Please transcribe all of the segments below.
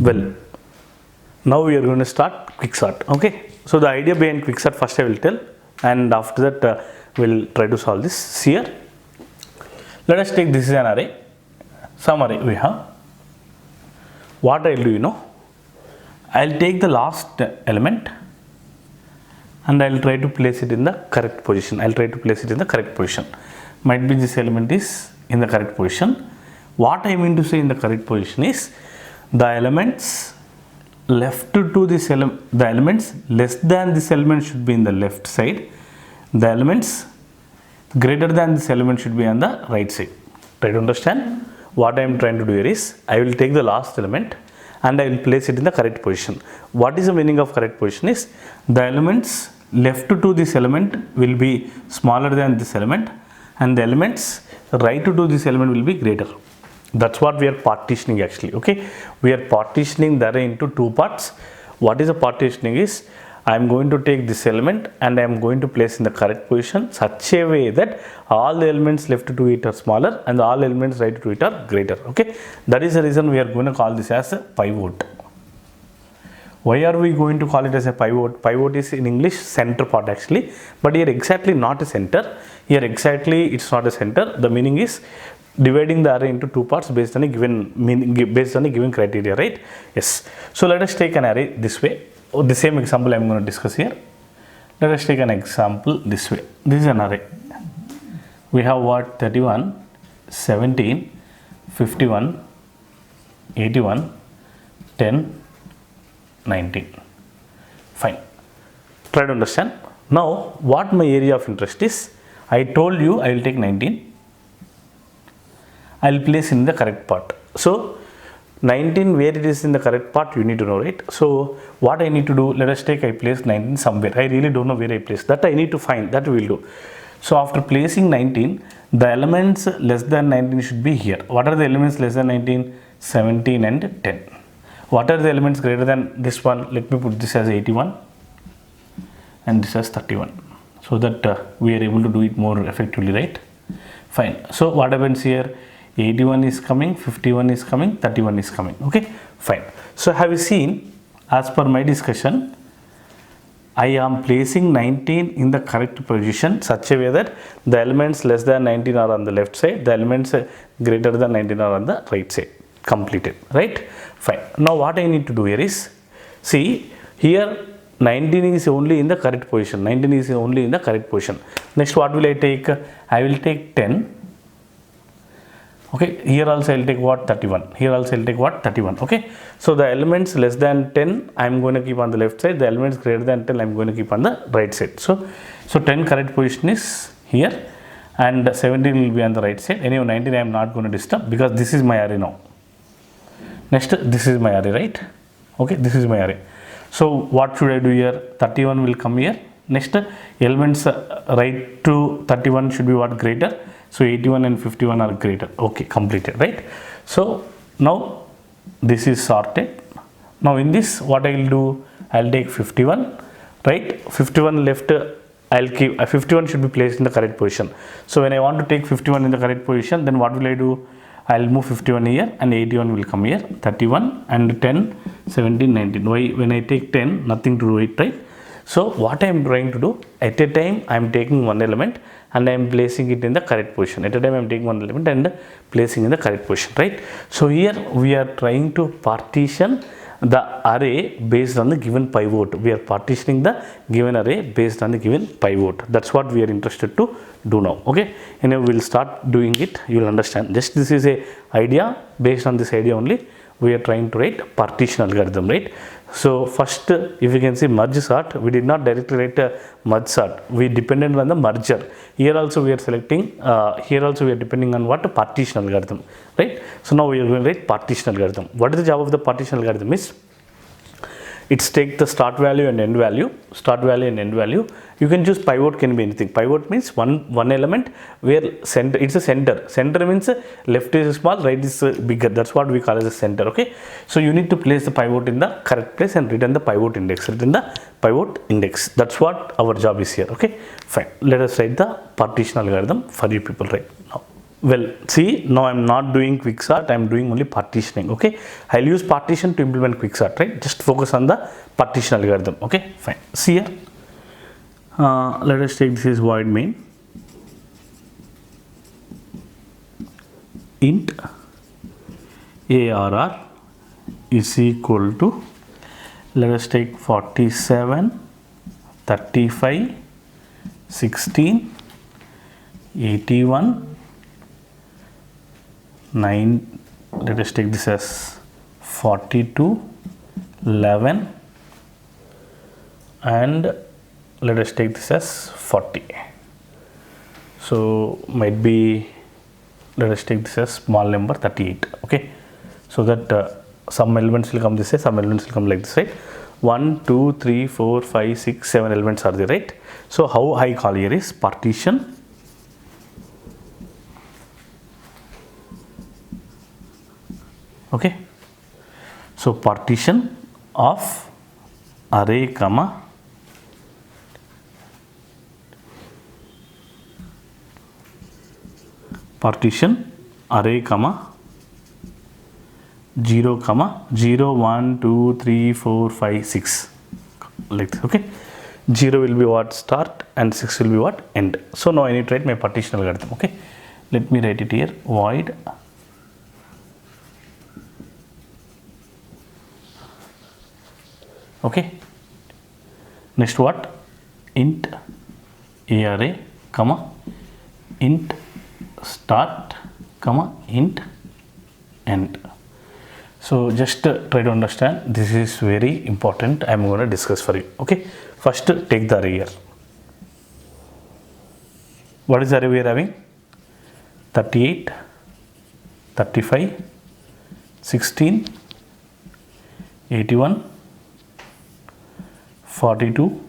Well, now we are going to start quicksort. Okay, so the idea behind quicksort first I will tell, and after that we'll try to solve this. See here, let us take this is an array, some array we have. What I'll do, I'll take the last element and I'll try to place it in the correct position. Might be this element is in the correct position. What I mean to say in the correct position is the elements left to this element, the elements less than this element should be in the left side. The elements greater than this element should be on the right side. Try to understand what I am trying to do here is I will take the last element and I will place it in the correct position. What is the meaning of correct position is the elements left to this element will be smaller than this element and the elements right to this element will be greater. That's what we are partitioning actually. Okay, we are partitioning the array into two parts. What is the partitioning is I am going to take this element and I am going to place in the correct position such a way that all the elements left to it are smaller and all elements right to it are greater. Okay, that is the reason we are going to call this as a pivot. Why are we going to call it as a pivot? Pivot is in English center part actually, but here exactly not a center. Here exactly it's not a center. The meaning is dividing the array into two parts based on a given meaning, based on a given criteria, right? Yes. So let us take an array this way. The same example I am going to discuss here. Let us take an example this way. This is an array. We have what? 31, 17, 51, 81, 10, 19. Fine. Try to understand. Now, what my area of interest is, I told you I will take 19. I will place in the correct part. So, 19 where it is in the correct part you need to know, right? So, what I need to do, let us take I place 19 somewhere. I really don't know where I place. That I need to find. That we will do. So, after placing 19, the elements less than 19 should be here. What are the elements less than 19? 17 and 10. What are the elements greater than this one? Let me put this as 81 and this as 31 so that we are able to do it more effectively, right? Fine. So what happens here? 81 is coming, 51 is coming, 31 is coming. Okay, fine. So have you seen, as per my discussion, I am placing 19 in the correct position such a way that the elements less than 19 are on the left side, the elements greater than 19 are on the right side. Completed, right? Fine. Now what I need to do here is, see here 19 is only in the correct position. 19 is only in the correct position. Next what will I take? I will take 10. Okay, here also I will take what? 31. Here also I will take what? 31. Okay, so the elements less than 10 I am going to keep on the left side. The elements greater than 10 I am going to keep on the right side. So 10 correct position is here and 17 will be on the right side. Anyway, 19 I am not going to disturb because this is my array now. Next, this is my array, right? Okay, this is my array. So what should I do here? 31 will come here. Next, elements right to 31 should be what? Greater. So 81 and 51 are greater. Okay, completed, right? So now this is sorted. Now in this, what I will do? I will take 51, right? 51 left. I'll keep 51 should be placed in the correct position. So when I want to take 51 in the correct position, then what will I do? I'll move 51 here and 81 will come here, 31 and 10, 17, 19. Why? When I take 10, nothing to do it, right? So what I am trying to do, at a time I am taking one element and I am placing it in the correct position. At a time I am taking one element and placing in the correct position, right? So here we are trying to partition the array based on the given pivot. We are partitioning the given array based on the given pivot. That's what we are interested to do now. Okay, and we will start doing it. You will understand. Just this is a idea. Based on this idea only, we are trying to write partition algorithm, right? So first, if you can see merge sort, we did not directly write merge sort. We depended on the merger. Here also we are selecting. Here also we are depending on what? Partition algorithm, right? So now we are going to write partition algorithm. What is the job of the partition algorithm is? It's take the start value and end value. Start value and end value. You can choose pivot, can be anything. Pivot means one element where center, it's a center. Center means left is small, right is bigger. That's what we call as a center. Okay. So you need to place the pivot in the correct place and return the pivot index. Return the pivot index. That's what our job is here. Okay. Fine. Let us write the partition algorithm for you people right now. Well, see, now I'm not doing quicksort, I'm doing only partitioning. Okay, I'll use partition to implement quicksort, right? Just focus on the partition algorithm. Okay, fine. See here, let us take this is void main int arr is equal to, let us take 47, 35, 16, 81, 9, let us take this as 42, 11, and let us take this as 40. So might be, let us take this as small number 38. Okay, so that some elements will come this way, some elements will come like this, right? 1, 2, 3, 4, 5, 6, 7 elements are there, right? So how I call here is partition okay. So partition of array comma partition array comma 0 comma 0 1 2 3 4 5 6 like this. Okay, 0 will be what start and 6 will be what end. So now I need to write my partition algorithm. Okay, let me write it here, void okay. Next what, int array comma int start comma int end. So just try to understand, this is very important, I am going to discuss for you. Okay, first take the array here. What is the array we are having? 38, 35, 16, 81, 42,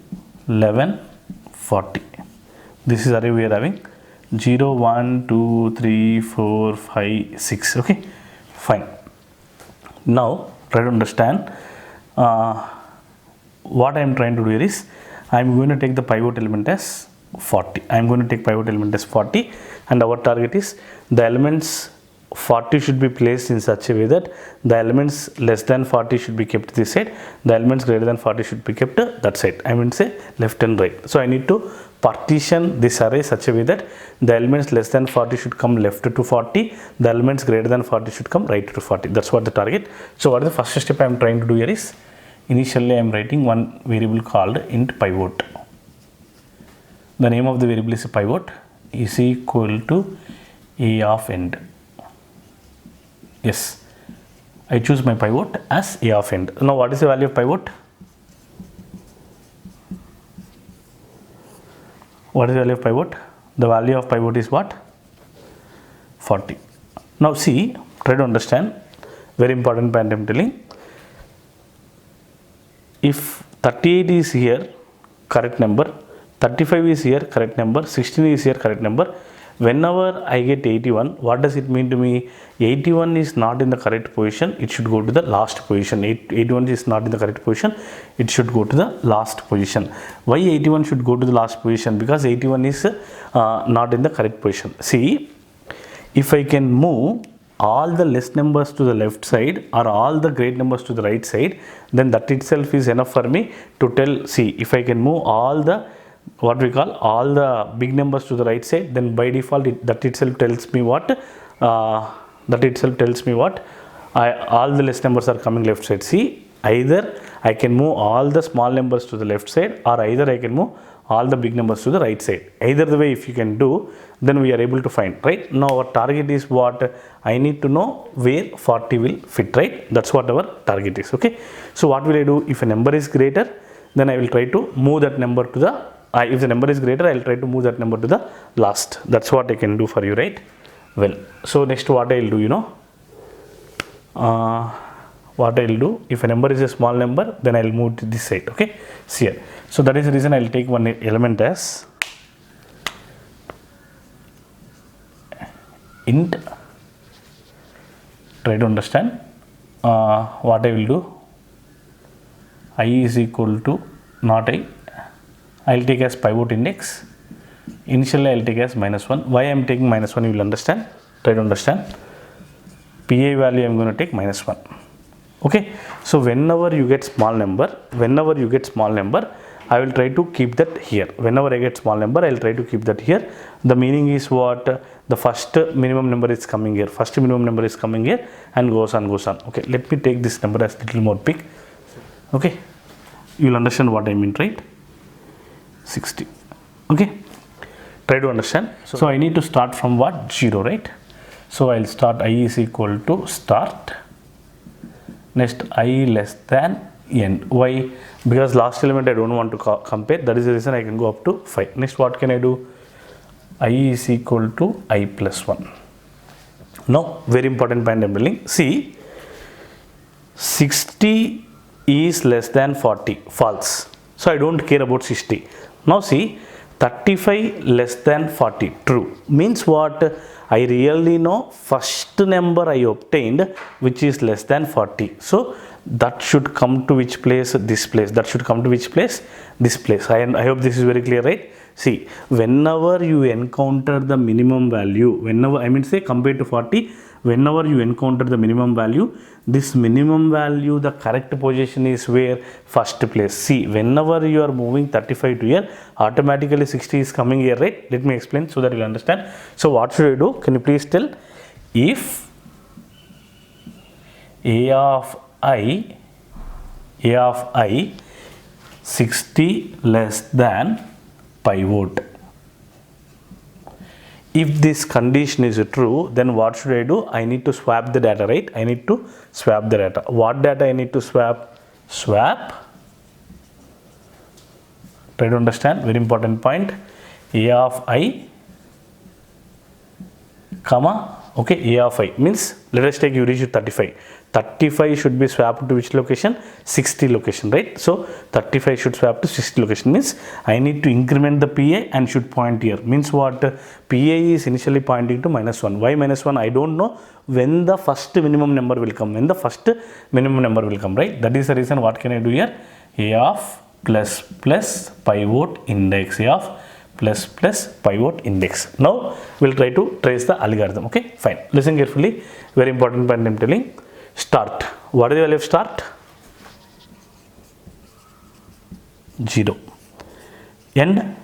11, 40. This is array we are having 0, 1, 2, 3, 4, 5, 6. Okay, fine. Now try to understand what I am trying to do here is, I am going to take the pivot element as 40. I am going to take pivot element as 40, and our target is the elements 40 should be placed in such a way that the elements less than 40 should be kept this side, the elements greater than 40 should be kept that side. I mean say left and right. So I need to partition this array such a way that the elements less than 40 should come left to 40, the elements greater than 40 should come right to 40. That's what the target. So what is the first step I am trying to do here is, initially I am writing one variable called int pivot. The name of the variable is pivot is equal to a of end. Yes, I choose my pivot as a of end. Now what is the value of pivot? What is the value of pivot? The value of pivot is what? 40. Now see, try to understand, very important point I am telling. If 38 is here, correct number, 35 is here, correct number, 16 is here, correct number. Whenever I get 81, what does it mean to me? 81 is not in the correct position, it should go to the last position. 81 is not in the correct position, it should go to the last position. Why 81 should go to the last position? Because 81 is not in the correct position. See, if I can move all the less numbers to the left side or all the great numbers to the right side, then that itself is enough for me to tell, see, if I can move all the what we call all the big numbers to the right side, then by default that itself tells me what all the less numbers are coming left side. See, either I can move all the small numbers to the left side, or either I can move all the big numbers to the right side. Either the way if you can do, then we are able to find, right? Now our target is what? I need to know where 40 will fit, right? That's what our target is. Okay, so what will I do? If a number is greater, then I will try to move that number to the if the number is greater, I will try to move that number to the last. That's what I can do for you, right? Well, so next what I will do, you know, what I will do, if a number is a small number, then I will move to this side. Okay, see here. So that is the reason I will take one element as int. Try to understand what I will do. I is equal to not I. I will take as pivot index. Initially I will take as -1. Why I am taking -1 you will understand. Try to understand. PI value I am going to take -1. Okay. So whenever you get small number, I will try to keep that here. Whenever I get small number, I will try to keep that here. The meaning is what? The first minimum number is coming here. First minimum number is coming here and goes on. Okay. Let me take this number as little more big. Okay. You will understand what I mean, right? 60. Okay. Try to understand. So I need to start from what? 0, right? So I will start I is equal to start. Next I less than n. Why? Because last element I don't want to compare. That is the reason I can go up to 5. Next what can I do? I is equal to I plus 1. Now very important point I am telling. See, 60 is less than 40. False. So I don't care about 60. Now see, 35 less than 40. True. Means what? I really know first number I obtained which is less than 40. So that should come to which place? This place. That should come to which place? This place. I hope this is very clear, right? See, whenever you encounter the minimum value, compared to 40, whenever you encounter the minimum value, this minimum value, the correct position is where? First place. See, whenever you are moving 35 to here, automatically 60 is coming here, right? Let me explain so that you will understand. So what should I do? Can you please tell? If A of I 60 less than pivot. If this condition is true, then what should I do? I need to swap the data, right? I need to swap the data. What data I need to swap? Swap. Try to understand. Very important point. A of I, comma, okay, A of I means, let us take you reach 35. 35 should be swapped to which location? 60 location, right? So 35 should swap to 60 location, means I need to increment the PA and should point here. Means what? PA is initially pointing to -1. Why -1? I don't know when the first minimum number will come. When the first minimum number will come, right? That is the reason. What can I do here? A of plus pivot index. A of plus pivot index. Now we'll try to trace the algorithm. Okay, fine. Listen carefully. Very important point I am telling. Start. What is the value of start? 0. End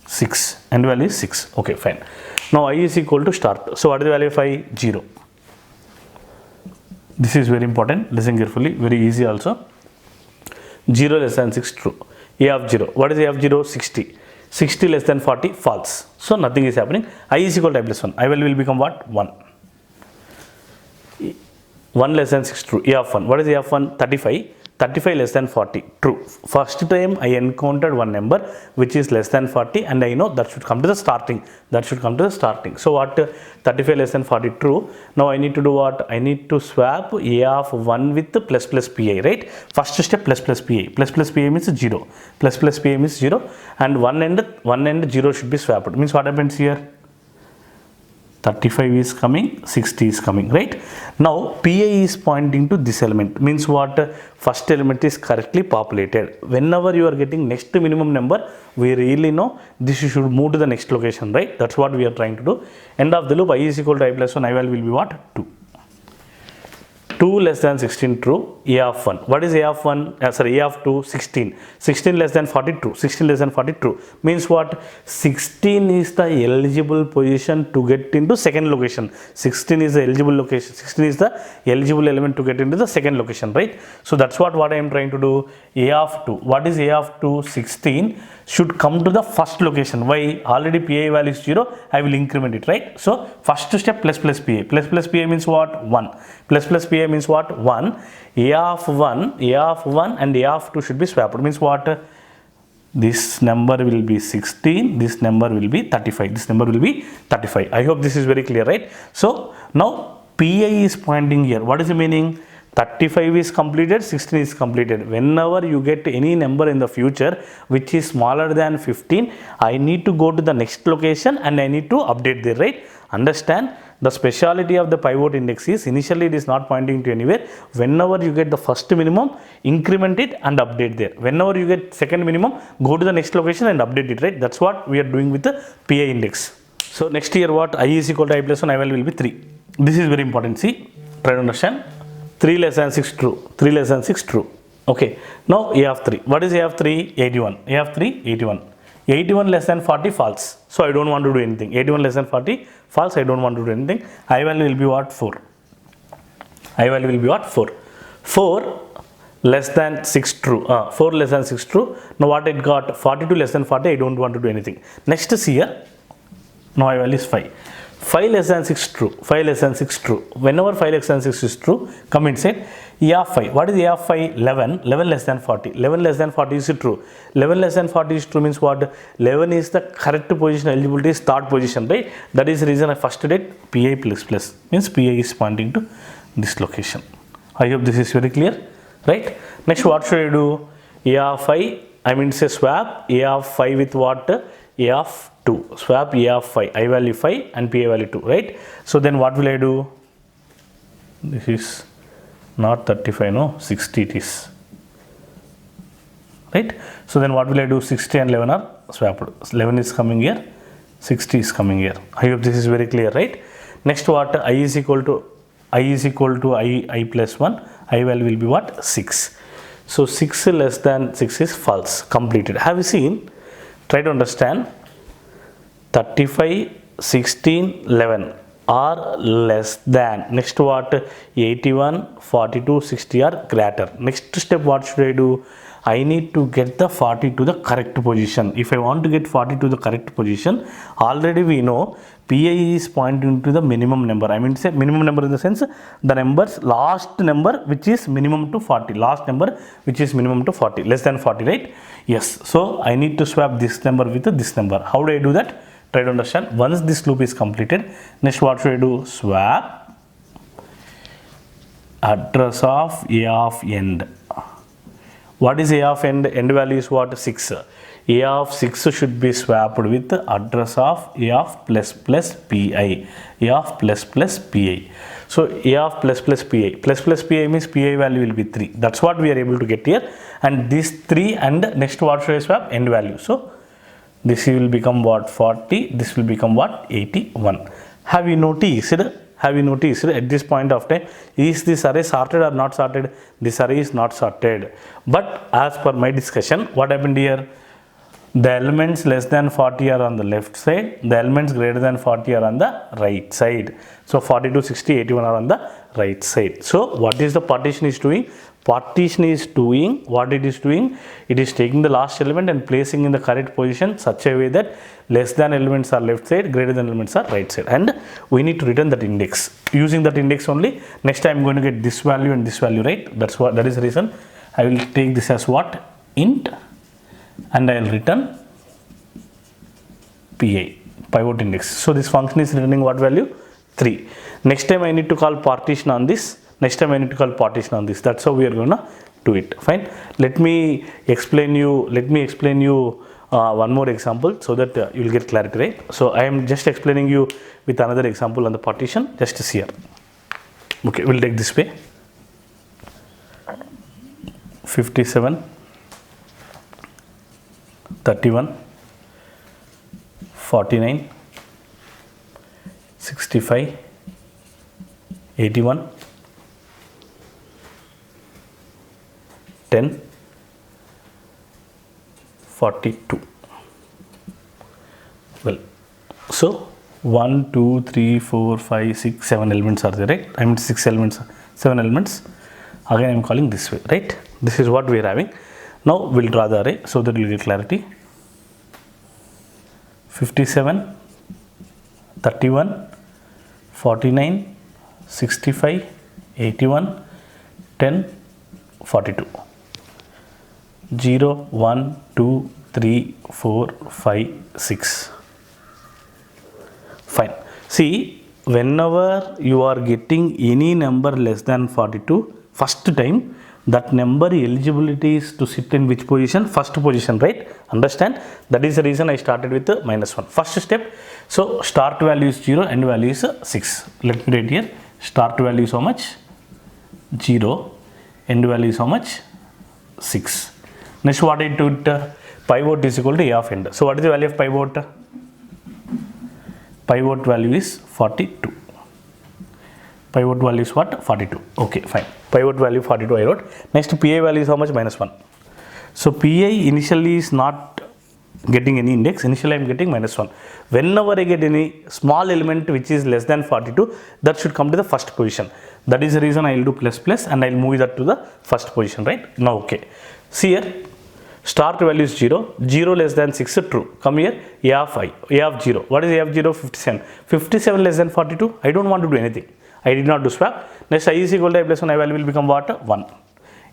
6. End value is 6. Okay, fine. Now I is equal to start. So what is the value of I? 0. This is very important. Listen carefully. Very easy also. 0 less than 6, true. A of 0. What is A of 0? 60. 60 less than 40, false. So nothing is happening. I is equal to I plus 1. I will become what? 1. 1 less than 6, true. A of 1. What is A of 1? 35. 35 less than 40, true. First time I encountered one number which is less than 40 and I know that should come to the starting. So what? 35 less than 40, true. Now I need to do what? I need to swap A of 1 with the plus PA, right? First step plus PA. Plus PA means 0. Plus PA means 0 and one end 0 should be swapped. Means what happens here? 35 is coming, 60 is coming, right? Now PA is pointing to this element, means what? First element is correctly populated. Whenever you are getting next minimum number, we really know this should move to the next location, right? That's what we are trying to do. End of the loop, I is equal to I plus 1, I value will be what? 2. 2 less than 16, true. A of 1. What is A of 1? A of 2, 16. 16 less than 40, true. 16 less than 40, true. Means what? 16 is the eligible position to get into second location. 16 is the eligible location. 16 is the eligible element to get into the second location, right? So that's what I am trying to do. A of 2. What is A of 2? 16 should come to the first location. Why? Already PA value is 0. I will increment it, right? So first step plus PA. Plus PA means what? 1. Plus PA means what? 1. A of 1 and A of 2 should be swapped. Means what? This number will be 16, this number will be 35, this number will be 35. I hope this is very clear, right? So now PA is pointing here. What is the meaning? 35 is completed, 16 is completed. Whenever you get any number in the future which is smaller than 15, I need to go to the next location and I need to update there, right? Understand? The speciality of the pivot index is initially it is not pointing to anywhere. Whenever you get the first minimum, increment it and update there. Whenever you get second minimum, go to the next location and update it, right? That's what we are doing with the PA index. So next here what, I is equal to I plus 1, I value will be 3. This is very important. See, try to understand. 3 less than 6 true. 3 less than 6 true. Okay. Now A of 3. What is A of 3? 81. A of 3? 81. 81 less than 40 false. So I don't want to do anything. 81 less than 40 false. I don't want to do anything. I value will be what? 4. I value will be what? 4. 4 less than 6 true. 4 less than 6 true. Now what it got? 42 less than 40. I don't want to do anything. Next is here. Now I value is 5. 5 less than 6 true. 5 less than 6 true. Whenever 5 less than 6 is true, come inside. A of 5. What is A of 5? 11. 11 less than 40. 11 less than 40 is true. 11 less than 40 is true means what? 11 is the correct position. Eligibility is third position, right? That is the reason I first did PI plus plus. Means PI is pointing to this location. I hope this is very clear, right? Next, what should I do? A of 5. I mean say swap A of 5 with what? A of 2. Swap A of 5. I value 5 and PI value 2, right? So then what will I do? This is not 35, no, 60 it is, right? So then what will I do? 60 and 11 are swapped. 11 is coming here, 60 is coming here. I hope this is very clear, right? Next, what? I is equal to I plus 1. I value will be what? 6. So 6 less than 6 is false. Completed. Have you seen? Try to understand. 35, 16, 11 are less than. Next what? 81, 42, 60 are greater. Next step, what should I do? I need to get the 40 to the correct position. If I want to get 40 to the correct position, already we know PI is pointing to the minimum number. I mean say minimum number in the sense the numbers, last number which is minimum to 40. Last number which is minimum to 40. Less than 40, right? Yes. So I need to swap this number with this number. How do I do that? Try to understand. Once this loop is completed, next what should I do? Swap address of A of end. What is A of end? End value is what? 6. A of 6 should be swapped with address of A of plus plus PI. A of plus plus PI. So A of plus plus PI. Plus plus PI means PI value will be 3. That's what we are able to get here. And this 3 and next what should I swap? End value. So this will become what? 40. This will become what? 81. Have you noticed? At this point of time, is this array sorted or not sorted? This array is not sorted. But as per my discussion, what happened here? The elements less than 40 are on the left side. The elements greater than 40 are on the right side. So 40 to 60, 81 are on the right side. So what is the partition is doing? Partition is doing what it is doing. It is taking the last element and placing in the correct position such a way that less than elements are left side, greater than elements are right side, and we need to return that index. Using that index only, next time I'm going to get this value and this value, right? That is the reason I will take this as what? Int, and I will return PI, pivot index. So this function is returning what value? 3. Next time I need to call partition on this. That's how we are going to do it. Fine. Let me explain you one more example so that you will get clarity, right? So I am just explaining you with another example on the partition. Just here. Okay, we'll take this way. 57, 31, 49, 65, 81, 10, 42. Well, so 1, 2, 3, 4, 5, 6, 7 elements are there, right? I mean 6 elements, 7 elements. Again, I am calling this way, right? This is what we are having. Now we'll draw the array so that you will get clarity. 57, 31, 49, 65, 81, 10, 42. 0, 1, 2, 3, 4, 5, 6. Fine. See, whenever you are getting any number less than 42, first time, that number eligibility is to sit in which position? First position, right? Understand? That is the reason I started with the -1. First step. So start value is 0, end value is 6. Let me write here. Start value is how much? 0. End value is how much? 6. Next, what I do? Pivot is equal to A of end. So what is the value of pivot? pivot value is 42. Pivot value is what? 42. Okay, fine. Pivot value 42 I wrote. Next PI value is how much? -1. So PI initially is not getting any index. Initially I am getting -1. Whenever I get any small element which is less than 42, that should come to the first position. That is the reason I will do plus plus and I will move that to the first position, right? Now okay. See here, start value is 0. 0 less than 6, true. Come here, A of I, A of 0. What is A of 0? 57. 57 less than 42. I don't want to do anything. I did not do swap. Next I is equal to I plus 1, I value will become what? 1.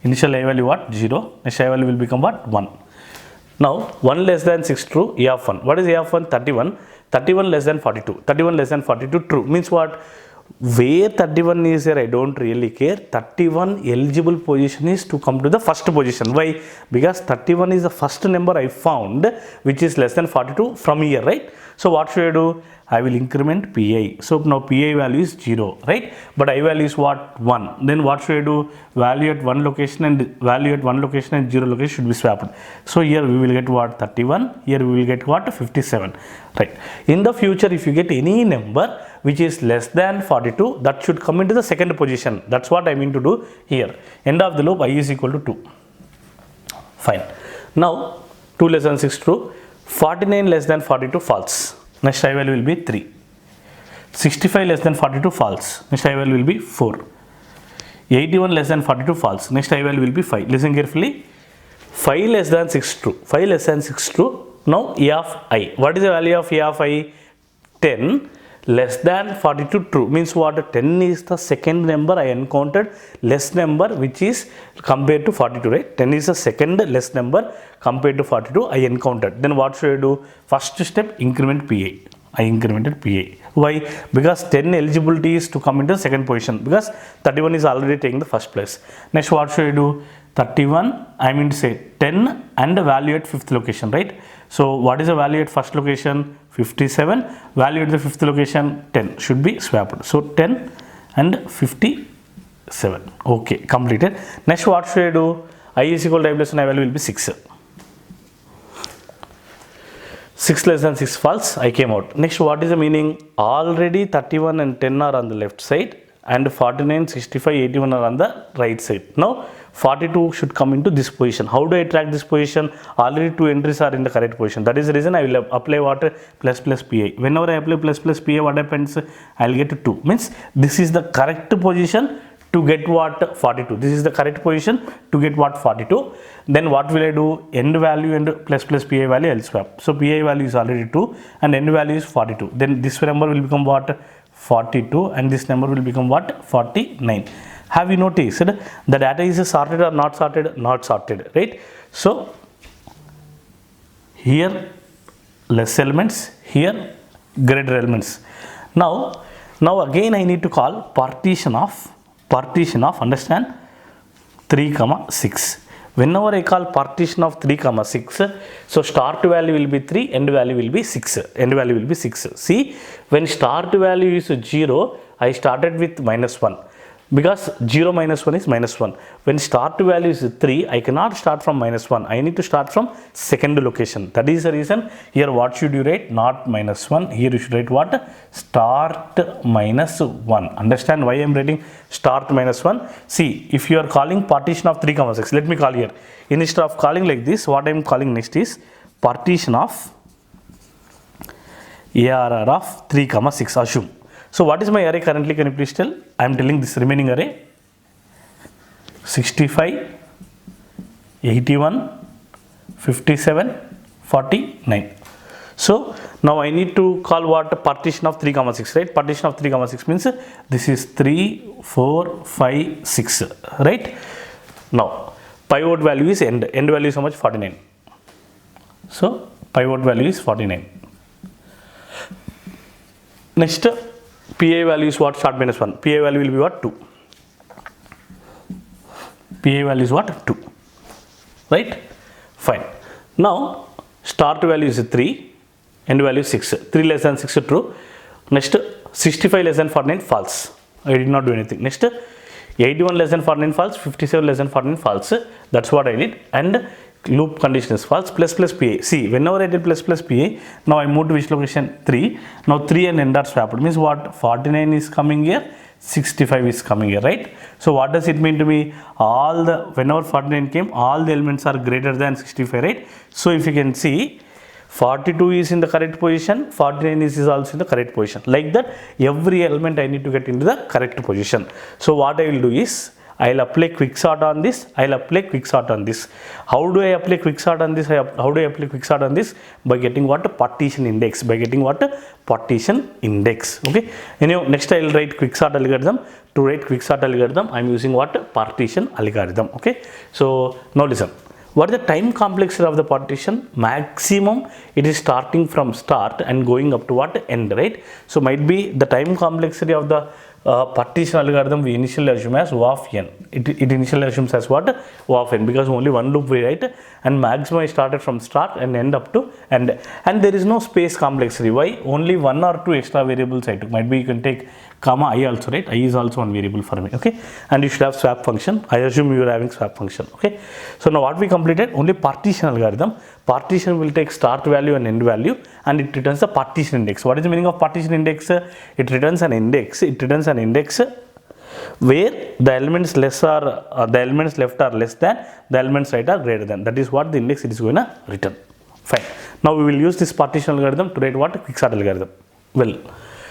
Initial I value what? 0. Next I value will become what? 1. Now 1 less than 6 true, A of 1. What is A of 1? 31. 31 less than 42. 31 less than 42 true. Means what? Where 31 is there, I don't really care. 31 eligible position is to come to the first position. Why? Because 31 is the first number I found which is less than 42 from here, right? So what should I do? I will increment PI. So now PI value is 0, right? But I value is what? 1. Then what should I do? Value at one location and 0 location should be swapped. So here we will get what? 31. Here we will get what? 57. Right. In the future, if you get any number which is less than 42, that should come into the second position. That's what I mean to do here. End of the loop, I is equal to 2. Fine. Now 2 less than 6 true. 49 less than 42 false. Next I value will be 3. 65 less than 42 false. Next I value will be 4. 81 less than 42 false. Next I value will be 5. Listen carefully. 5 less than 6 true. 5 less than 6 true. Now A of I. What is the value of A of I? 10 less than 42 true. Means what? 10 is the second number I encountered less number which is compared to 42, right? 10 is the second less number compared to 42 I encountered. Then what should I do? First step, increment PI. I incremented PI. Why? Because 10 eligibility is to come into the second position because 31 is already taking the first place. Next what should I do? 31, I mean to say 10 and the value at fifth location, right? So what is the value at first location? 57. Value at the fifth location 10 should be swapped. So 10 and 57. Okay, completed. Next what should I do? I is equal to I plus 1, I value will be 6. 6 less than 6 false, I came out. Next what is the meaning? Already 31 and 10 are on the left side and 49, 65, 81 are on the right side. Now 42 should come into this position. How do I track this position? Already 2 entries are in the correct position. That is the reason I will apply what? Plus plus PI. Whenever I apply plus plus PI, what happens? I will get 2. Means this is the correct position to get what? 42. This is the correct position to get what? 42. Then what will I do? End value and plus plus PI value I will swap. So PI value is already 2 and end value is 42. Then this number will become what? 42 and this number will become what? 49. Have you noticed the data is sorted or not sorted? Not sorted, right? So here less elements, here greater elements. Now again I need to call partition of understand 3, 6. Whenever I call partition of 3, 6, so start value will be 3, end value will be 6. End value will be 6. See, when start value is 0, I started with -1. Because 0 minus 1 is -1. When start value is 3, I cannot start from -1. I need to start from second location. That is the reason here what should you write? Not -1. Here you should write what? Start -1. Understand why I am writing start -1? See, if you are calling partition of 3, 6, let me call here. Instead of calling like this, what I am calling next is partition of ARR of 3, 6. Assume. So what is my array currently? Can you please tell? I am telling this remaining array 65, 81, 57, 49. So now I need to call what? Partition of 3, 6, right? Partition of 3, 6 means this is 3, 4, 5, 6, right? Now pivot value is end value is how much? 49. So pivot value is 49. Next PI value is what? Start -1. PI value will be what? 2. PI value is what? 2. Right? Fine. Now start value is 3, end value is 6. 3 less than 6 true. Next 65 less than 49 false. I did not do anything. Next 81 less than 49 false. 57 less than 49 false. That's what I did. And loop condition is false, plus plus PA. See, whenever I did plus plus PA, now I move to which location? 3. Now 3 and end are swapped. Means what? 49 is coming here, 65 is coming here, right? So what does it mean to me? Whenever 49 came, all the elements are greater than 65, right? So if you can see, 42 is in the correct position, 49 is also in the correct position. Like that, every element I need to get into the correct position. So what I will do is, I'll apply quicksort on this, I'll apply quicksort on this. How do I apply quicksort on this? How do I apply quicksort on this? By getting what? Partition index. By getting what? Partition index. Okay. Next I'll write quicksort algorithm. To write quicksort algorithm, I'm using what? Partition algorithm. Okay. So now listen. What is the time complexity of the partition? Maximum it is starting from start and going up to what? End, right? So might be the time complexity of the partition algorithm we initially assume as O of n. It initially assumes as what? O of n, because only one loop we write, and maximum is started from start and end up to end. And there is no space complexity. Why? Only 1 or 2 extra variables I took. Might be you can take comma I also, right? I is also one variable for me. Okay. And you should have swap function. I assume you are having swap function. Okay. So now what we completed? Only partition algorithm. Partition will take start value and end value, and it returns the partition index. What is the meaning of partition index? It returns an index. It returns an index where the elements left are less than, the elements right are greater than. That is what the index it is going to return. Fine. Now we will use this partition algorithm to write what? Quicksort algorithm. Well,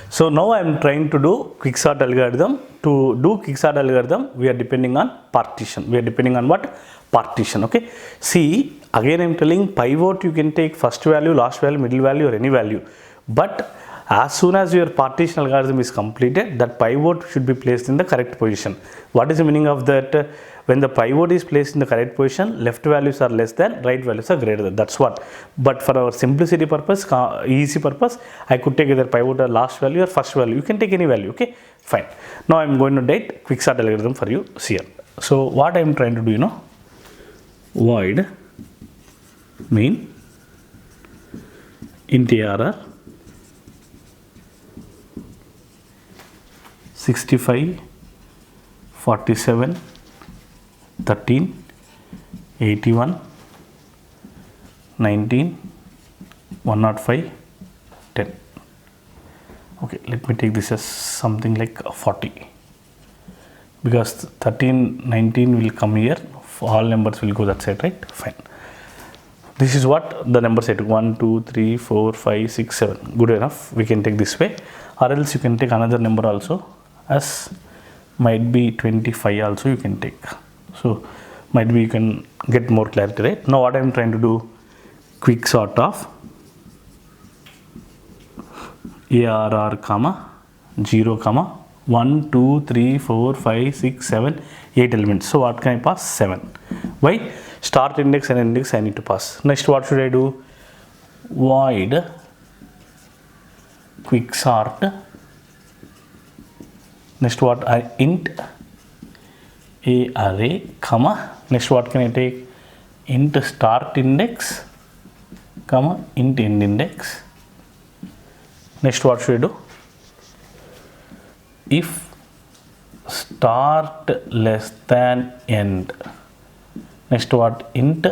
so now I am trying to do quicksort algorithm. To do quicksort algorithm, we are depending on partition. We are depending on what? Partition. Okay. See, again I am telling pivot you can take first value, last value, middle value or any value. But as soon as your partition algorithm is completed, that pivot should be placed in the correct position. What is the meaning of that? When the pivot is placed in the correct position, left values are less than, right values are greater than. That's what. But for our simplicity purpose, easy purpose, I could take either pivot or last value or first value. You can take any value. Okay, fine. Now I am going to write quicksort algorithm for you here. So what I am trying to do, void mean int ARR 65, 47, 13, 81, 19, 105, 10. Okay, let me take this as something like 40, because 13, 19 will come here, all numbers will go that side, right? Fine. This is what the numbers I took, 1, 2, 3, 4, 5, 6, 7. Good enough. We can take this way, or else you can take another number also, as might be 25 also you can take. So might be you can get more clarity, right? Now what I am trying to do, quicksort of ARR comma 0 comma 1 2 3 4 5 6 7 8 elements. So what can I pass? 7. Why? Start index and index I need to pass. Next what should I do? Void quicksort. Next what? Int a array comma. Next what can I take? Int start index comma int end index. Next what should I do? If start less than end. Next what? Int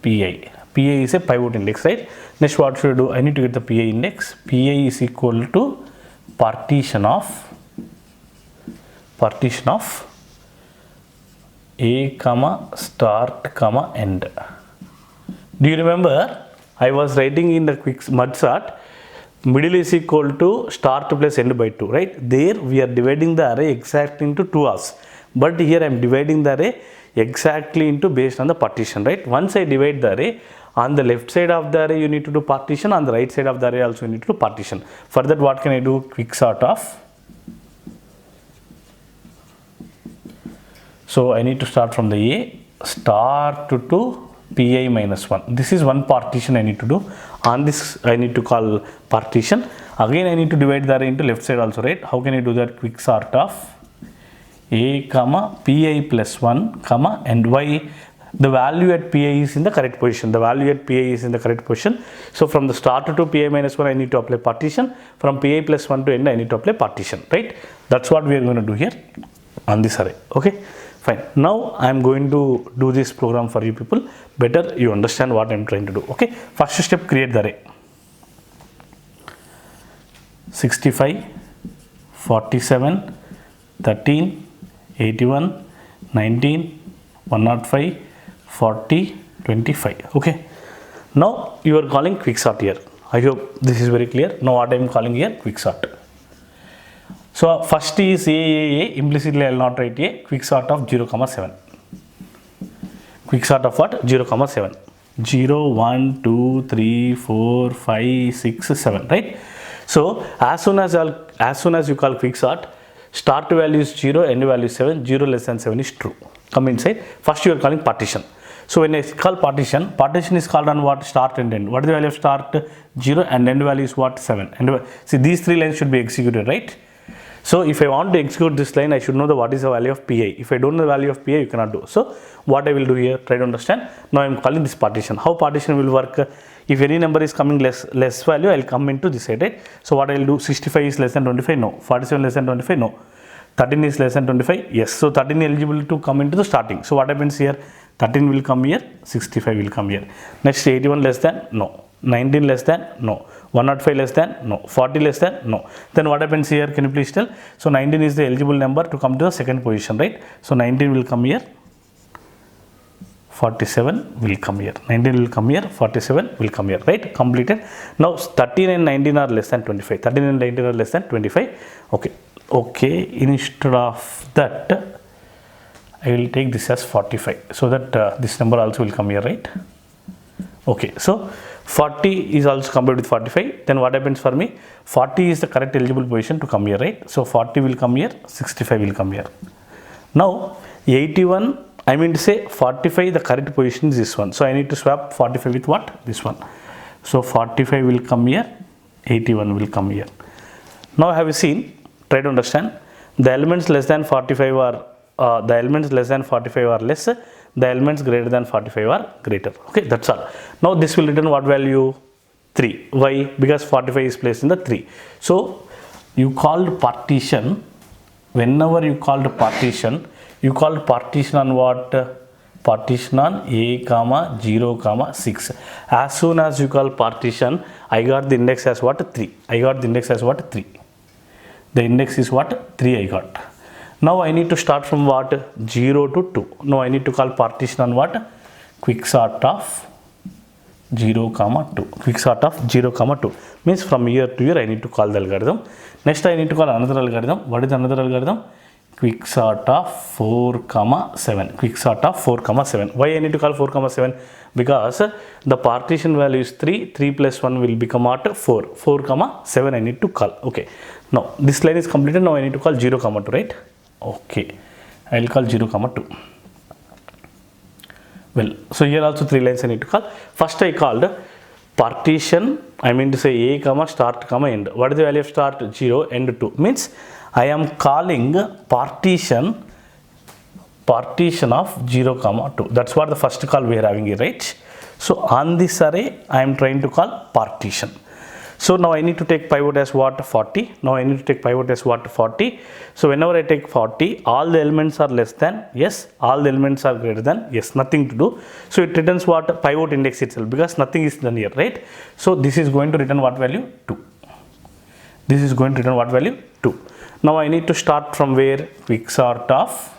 pi. Pi is a pivot index, right? Next what should I do? I need to get the pi index. Pi is equal to partition of a comma start comma end. Do you remember? I was writing in the quick mud sort, middle is equal to start plus end by 2, right? There we are dividing the array exactly into 2 halves. But here I am dividing the array exactly into based on the partition, right? Once I divide the array, on the left side of the array you need to do partition, on the right side of the array also you need to do partition. For that what can I do? Quicksort of. So I need to start from the A, start to pi minus 1. This is one partition I need to do. On this I need to call partition. Again I need to divide the array into left side also, right? How can I do that? Quicksort of A comma pi plus 1 comma and y. The value at pi is in the correct position. The value at pi is in the correct position. So from the start to pi minus 1 I need to apply partition. From pi plus 1 to end I need to apply partition, right? That's what we are going to do here on this array. Okay, Fine. Now I am going to do this program for you people. Better you understand what I am trying to do. Okay. First step, create the array. 65, 47, 13, 81, 19, 105, 40, 25. Okay. Now you are calling quicksort here. I hope this is very clear. Now what I am calling here, quicksort. So first is A, implicitly I will not write A, quicksort of 0, 7. Quicksort of what? 0, 7. 0, 1, 2, 3, 4, 5, 6, 7, right? So as soon as you call quicksort, start value is 0, end value is 7, 0 less than 7 is true. Come inside. First you are calling partition. So when I call partition, partition is called on what? Start and end. What is the value of start? 0, and end value is what? 7. And see, these three lines should be executed, right? So if I want to execute this line, I should know what is the value of pi. If I don't know the value of pi, you cannot do. So what I will do here, try to understand. Now I am calling this partition. How partition will work? If any number is coming less value, I will come into this side, right? So what I will do, 65 is less than 25, no. 47 less than 25, no. 13 is less than 25, yes. So 13 eligible to come into the starting. So what happens here? 13 will come here, 65 will come here. Next, 81 less than, no. 19 less than, no. 105 less than, no. 40 less than, no. Then what happens here? Can you please tell? So 19 is the eligible number to come to the second position, right? So 19 will come here, 47 will come here. 19 will come here, 47 will come here, right? Completed. Now 13 and 19 are less than 25. 13 and 19 are less than 25. Okay. Okay. Instead of that, I will take this as 45. So that this number also will come here, right? Okay. So 40 is also compared with 45. Then what happens for me? 40 is the correct eligible position to come here, right? So 40 will come here, 65 will come here. Now 81, I mean to say 45, the correct position is this one. So I need to swap 45 with what? This one. So 45 will come here, 81 will come here. Now have you seen? Try to understand. The elements less than 45 are the elements less than 45 are less. The elements greater than 45 are greater. Okay, that's all. Now this will return what value? 3. Why? Because 45 is placed in the 3. So you called partition. Whenever you called partition, you called partition on what? Partition on A, 0, 6. As soon as you call partition, I got the index as what? 3. I got the index as what? 3. The index is what? 3 I got. Now I need to start from what? 0 to 2. Now I need to call partition on what? Quicksort of 0, 2. Quicksort of 0, 2. Means from here to here I need to call the algorithm. Next I need to call another algorithm. What is another algorithm? Quicksort of 4, 7. Quicksort of 4, 7. Why I need to call 4, 7? Because the partition value is 3. 3 plus 1 will become what? 4. 4, 7 I need to call. Okay. Now this line is completed. Now I need to call 0, 2, right? Okay. I will call 0, 2. Well, so here also 3 lines I need to call. First I called partition. I mean to say A, start, end. What is the value of start? 0, end 2. Means I am calling partition of 0, 2. That's what the first call we are having here, right? So on this array, I am trying to call partition. So now I need to take pivot as what? 40. Now I need to take pivot as what? 40. So whenever I take 40, all the elements are less than, yes. All the elements are greater than, yes. Nothing to do. So it returns what? Pivot index itself, because nothing is done here, right? So this is going to return what value? 2. This is going to return what value? 2. Now I need to start from where? Quicksort of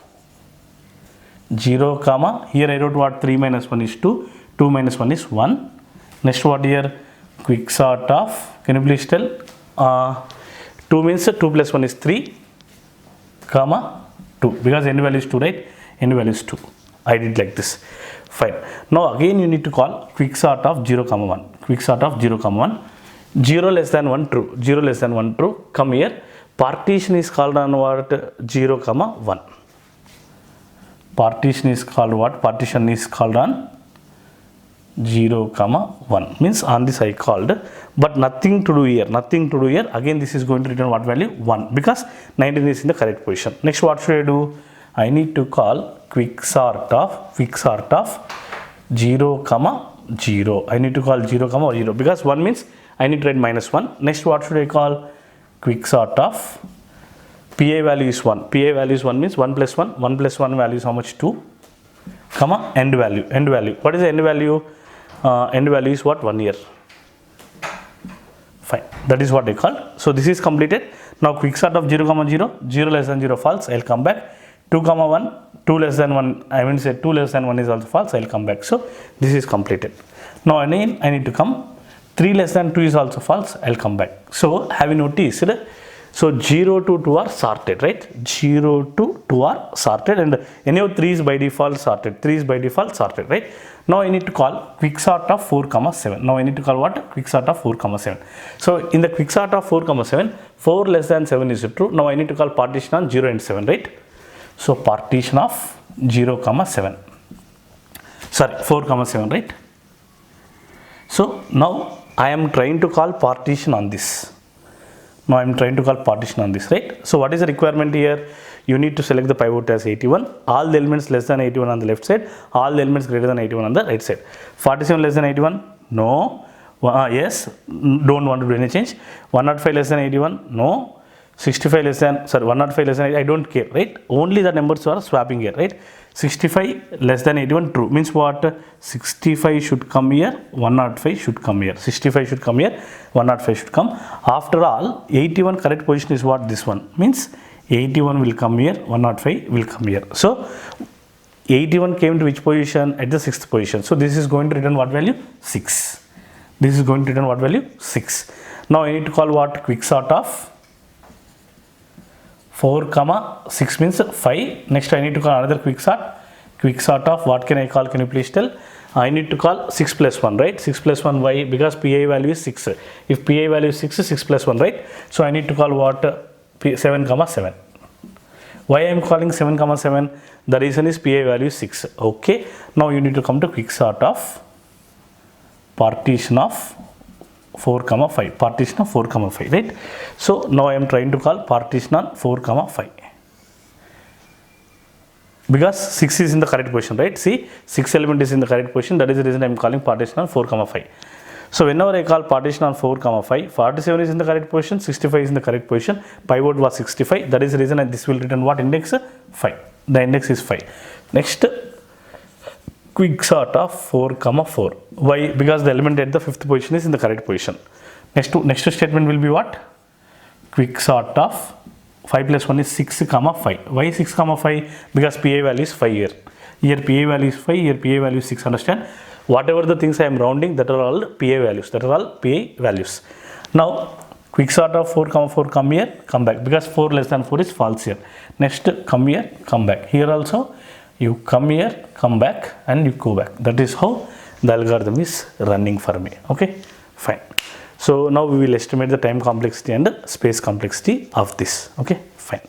0, here I wrote what? 3 minus 1 is 2. 2 minus 1 is 1. Next what here? Quicksort of, can you please tell? 2 means 2 plus 1 is 3, 2. Because end value is 2, right? End value is 2. I did like this. Fine. Now again you need to call quicksort of 0, 1. Quicksort of 0, 1. 0 less than 1 true. 0 less than 1 true. Come here. Partition is called on what? 0, 1. Partition is called what? Partition is called on 0, 1. Means on this I called, but nothing to do here. Nothing to do here. Again this is going to return what value? 1, because 19 is in the correct position. Next what should I do? I need to call quicksort of 0, 0. I need to call 0, 0, because 1 means I need to write minus 1. Next what should I call? Quicksort of PI value is 1. PI value is 1 means 1 plus 1. 1 plus 1 value is how much? 2, comma, end value. End value. What is the end value? End value is what? 1 year. Fine. That is what I call. So this is completed. Now quick sort of 0, 0, 0 less than 0 false. I'll come back. 2, 1, 2 less than 1. I mean say 2 less than 1 is also false. I'll come back. So this is completed. Now again I need to come. 3 less than 2 is also false. I'll come back. So have you noticed? So 0 to 2 are sorted, right? 0 to 2 are sorted, and any of 3 is by default sorted. 3 is by default sorted, right? Now I need to call quick sort of 4, 7. Now I need to call what? Quick sort of 4, 7. So in the quick sort of 4, 7, 4 less than 7 is true. Now I need to call partition on 0 and 7, right? So partition of 0, 7. Sorry, 4, 7, right? So now I am trying to call partition on this. Now I am trying to call partition on this, right? So what is the requirement here? You need to select the pivot as 81, all the elements less than 81 on the left side, all the elements greater than 81 on the right side. 47 less than 81? No. Yes, don't want to do any change. 105 less than 81? No. 65 less than, sorry, 105 less than 80, I don't care, right? Only the numbers are swapping here, right? 65 less than 81, true. Means what? 65 should come here, 105 should come here. 65 should come here, 105 should come. After all, 81 correct position is what? This one. Means 81 will come here, 105 will come here. So 81 came to which position? At the 6th position. So this is going to return what value? 6. This is going to return what value? 6. Now I need to call what? Quick sort of 4, 6 means 5. Next I need to call another quick sort. Quick sort of what can I call? Can you please tell? I need to call 6 plus 1, right? 6 plus 1, why? Because PI value is 6. If PI value is 6, 6 plus 1, right? So I need to call what? 7, 7. Why I am calling 7, 7? The reason is PI value is 6. Okay. Now you need to come to quick sort of partition of 4, 5. Partition of 4, 5, right? So now I am trying to call partition on 4, 5. Because 6 is in the correct position, right? See, 6 element is in the correct position. That is the reason I am calling partition on 4, 5. So whenever I call partition on 4, 5, 47 is in the correct position, 65 is in the correct position, pivot was 65. That is the reason this will return what index? 5. The index is 5. Next, quick sort of 4, 4. Why? Because the element at the 5th position is in the correct position. Next statement will be what? Quick sort of 5 plus 1 is 6, 5. Why 6, 5? Because PI value is 5 here. Here PI value is 5, here PI value is 6. Understand? Whatever the things I am rounding, that are all PI values. That are all PI values. Now, quick sort of 4, 4, come here, come back. Because 4 less than 4 is false here. Next, come here, come back. Here also, you come here, come back, and you go back. That is how the algorithm is running for me. Okay, fine. So now we will estimate the time complexity and space complexity of this. Okay, fine.